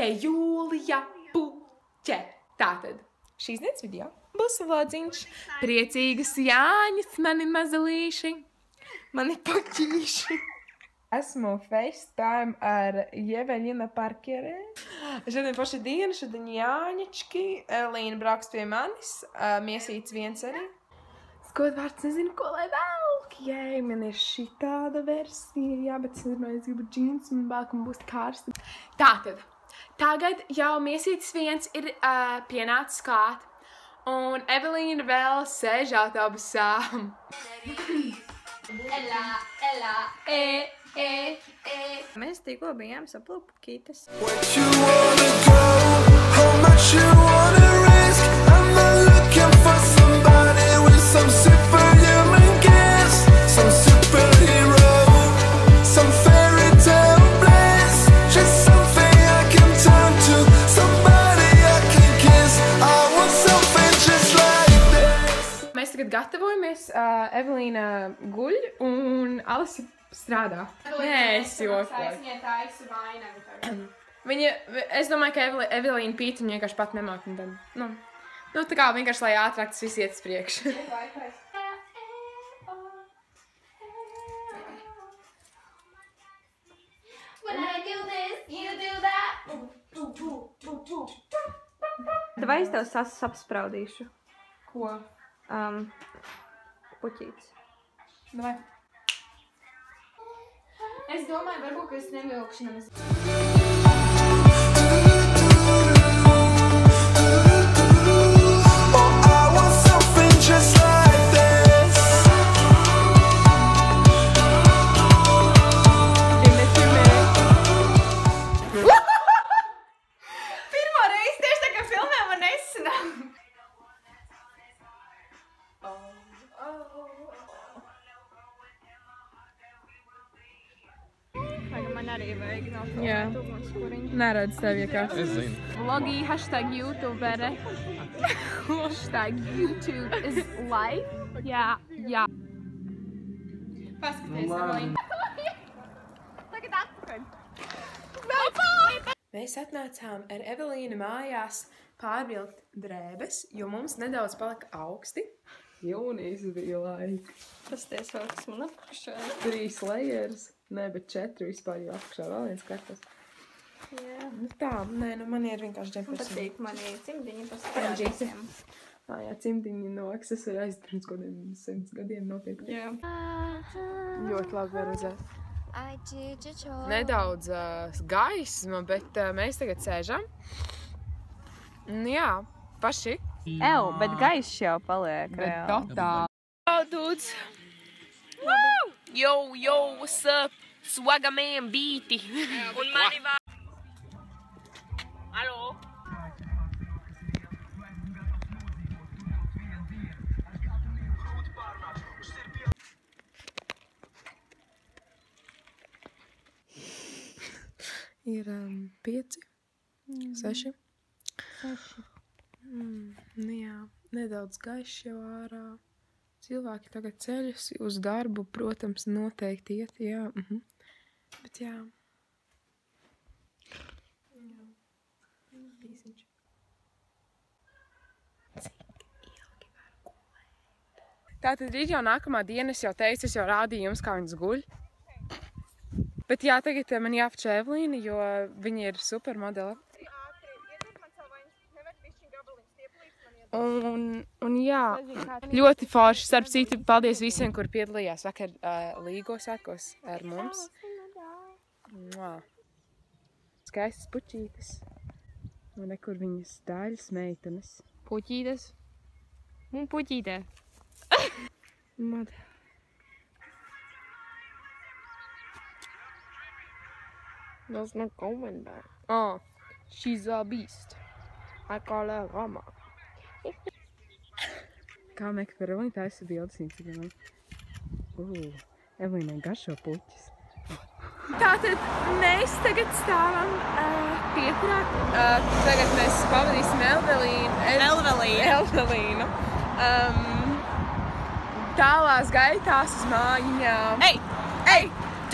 te Jūlija Puķe. Tātad, šīs dienas video būs vlodziņš. Priecīgas Jāņas, mani mazalīši, mani puķīši. Esmu FaceTime ar Jeveļina Parkerē. Šodien paša diena, šodien Jāņački, Elīna brauks pie manis, Miesīts viens arī. Kodvārds nezinu, ko lai velk. Jei, man ir šī tāda versija, jā, bet es nezinu, es gribu džins un bāk un būs karsti. Tātad, tagad jau Miesītis viens ir pienācis klāt, un Evelīna vēl sēž autobusā. Mēs tikko bijām saplūpkītes. Mēs tagad gatavojamies, Evelīna guļ un Alisa strādā. Nē, es jokoju. Viņai taisa vainagu tagad. Es domāju, ka Evelīna pīt viņa vienkārši pat nemāk. Nu, tā kā vienkārši, lai ātrāk tas viss iet uz priekšu. Vai es tev sapspraudīšu? Ko? Puķītes. Davai. Es domāju, varbūt, ka es nevilkšu nemaz. Pirmo reizi tieši tā kā filmē man nesanāk. Man arī vajag no Jā. Neredz tevi, ja Es zinu. Vlogi, hashtag YouTubere. Hashtag YouTube is life. Jā. Paskaties, Evelīna. Tagad atpakaļ. Mēs atnācām ar Evelīnu mājās pārvilkt drēbes, jo mums nedaudz palika augsti. Jūnijas bija laika. Pasties vēl, kas man apakšā. 3 layers, ne, bet 4 vispār jau apakšā vēl viens kartas. Jā. Tā, nē, nu man ir vienkārši džempers. Patīk mani cimdiņi pastāvīsiem. Jā, cimdiņi no accessories pirms kādiem 100 gadiem notiek. Jā. Ļoti labi var redzēt. Nedaudz gaisma, bet mēs tagad sēžam. Jā, paši. Bet gaiss jau paliek reāli. Totāli. Oh, dudes. Woo! Yo, what's up? Swagaman beati. Un mani vā... Hallo? Ir 5, 6. Nu jā, nedaudz gaišs jau ārā. Cilvēki tagad ceļas uz darbu, protams, noteikti iet, jā. Bet jā. Īsiņš. Cik ilgi var gulēt? Tātad ir jau nākamā diena, es jau teicu, es jau rādīju jums, kā viņas guļ. Bet jā, tagad man jāapčē Evelīna, jo viņa ir supermodele. Un jā, ļoti forši. Starp citu, paldies visiem, kur piedalījās vakar Līgo svētkos ar mums. Skaistas puķītes. Un nekur viņas daļas meitenes. Puķītes. Un puķītē. There's no going back. She's a beast. I call her Rama. Kā Meka par Evelīnu taisa bildes Instagramā. Evelīnai garšo puķis. Tātad mēs tagad stāvam pieturā. Tagad mēs pavadīsim Evelīnu. Tālās gaitās uz mājiņām. Ei!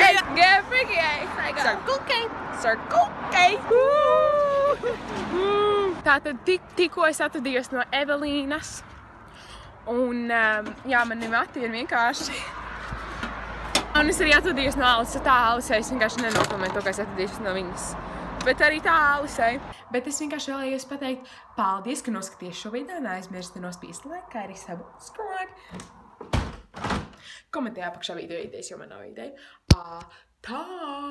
Get freaky. Circle K. Circle K. Tātad tikko es atvadījos no Evelīnas. Un, jā, mani mati ir vienkārši. Un es arī atvadījos no Alisas. Tā Alisai es vienkārši nenofilmēju to, ka es atvadījos no viņas. Bet arī tā Alisai. Bet es vienkārši vēlējos pateikt paldies, ka noskaties šo video. Neaizmirsti nospiest laiku, kā arī subscribe. Komentē apakšā video idejas, jo man nav ideja. Tā!